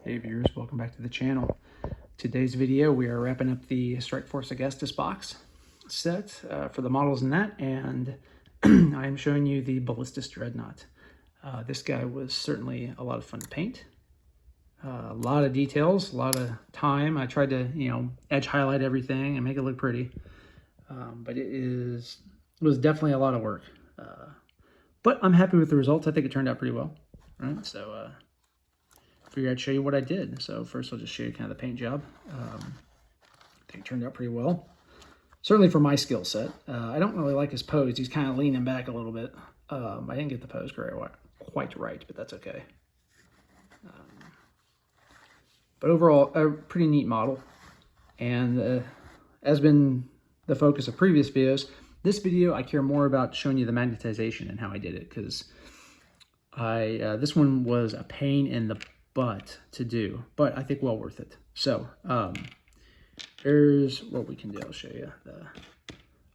Hey viewers, welcome back to the channel. Today's video we are wrapping up the Strike Force Agastus box set for the models in that, and I am showing you the Brutalis Dreadnought. This guy was certainly a lot of fun to paint. A lot of details, a lot of time. I tried to edge highlight everything and make it look pretty, but it was definitely a lot of work. But I'm happy with the results. I think it turned out pretty well. All right, so figured I'd show you what I did. So first I'll just show you kind of the paint job. I think it turned out pretty well. Certainly for my skill set. I don't really like his pose. He's kind of leaning back a little bit. I didn't get the pose quite right, but that's okay. But overall, a pretty neat model. And as been the focus of previous videos, this video I care more about showing you the magnetization and how I did it, because this one was a pain in the butt to do, but I think well worth it. So here's what we can do. I'll show you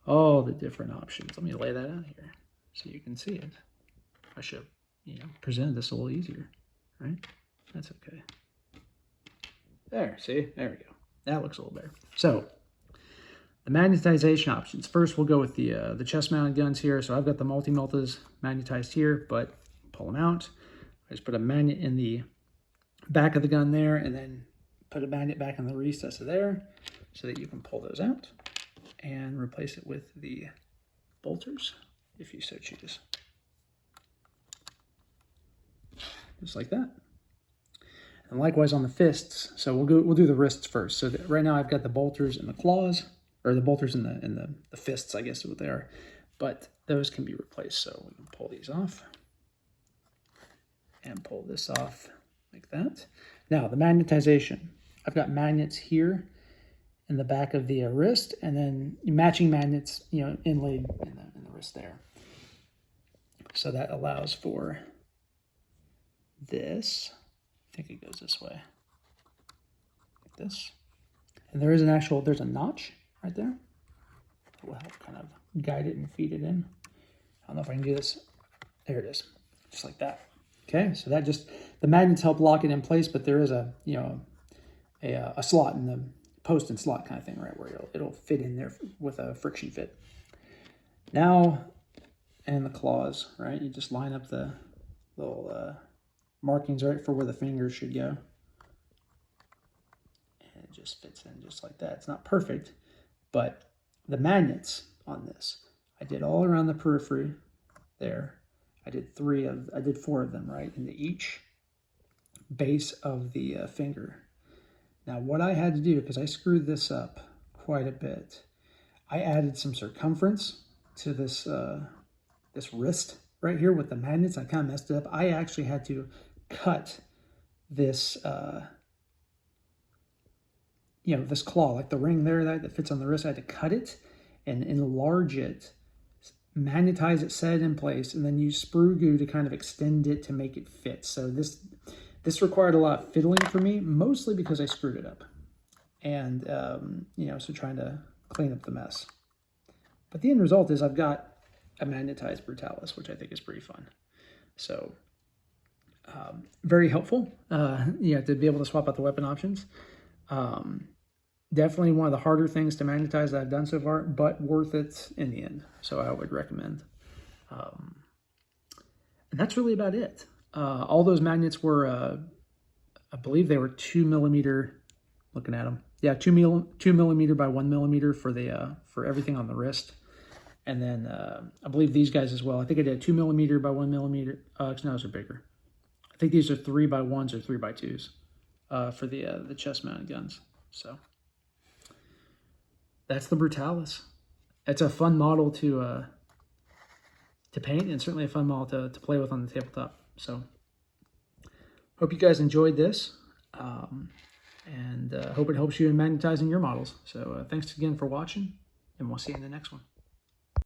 all the different options. Let me lay that out here so you can see it. I should have presented this a little easier, right? That's okay. There, see? There we go. That looks a little better. So the magnetization options. First, we'll go with the chest-mounted guns here. So I've got the multi-meltas magnetized here, but pull them out. I just put a magnet in the back of the gun there, and then put a magnet back in the recess of there so that you can pull those out and replace it with the bolters if you so choose. Just like that. And likewise on the fists. So we'll do the wrists first. So right now I've got the bolters in the claws, or the bolters in the fists, I guess is what they are. But those can be replaced. So we can pull these off and pull this off like that. Now the magnetization. I've got magnets here in the back of the wrist, and then matching magnets, inlaid in the wrist there. So that allows for this. I think it goes this way, like this. And there's a notch right there that will help kind of guide it and feed it in. I don't know if I can do this. There it is, just like that. Okay, so that the magnets help lock it in place, but there is a slot in the post and slot kind of thing, right, where it'll fit in there with a friction fit. Now, and the claws, right, you just line up the little markings right for where the fingers should go, and it just fits in just like that. It's not perfect, but the magnets on this, I did all around the periphery there. I did 4 of them, right, into each base of the finger. Now what I had to do, because I screwed this up quite a bit, I added some circumference to this this wrist right here with the magnets. I kind of messed it up. I actually had to cut this this claw, like the ring there that fits on the wrist. I had to cut it and enlarge it, magnetize it, set it in place, and then use sprue glue to kind of extend it to make it fit. So this required a lot of fiddling for me, mostly because I screwed it up, and so trying to clean up the mess. But the end result is I've got a magnetized Brutalis, which I think is pretty fun. So very helpful, to be able to swap out the weapon options. Definitely one of the harder things to magnetize that I've done so far, but worth it in the end. So I would recommend. And that's really about it. All those magnets were, I believe they were 2 millimeter, looking at them. Yeah, 2 millimeter by 1 millimeter for everything on the wrist. And then I believe these guys as well. I think I did 2 millimeter by 1 millimeter. No, those are bigger. I think these are 3 by 1s or 3 by 2s for the chest mounted guns. So that's the Brutalis. It's a fun model to paint, and certainly a fun model to play with on the tabletop. So hope you guys enjoyed this, and hope it helps you in magnetizing your models. So thanks again for watching, and we'll see you in the next one.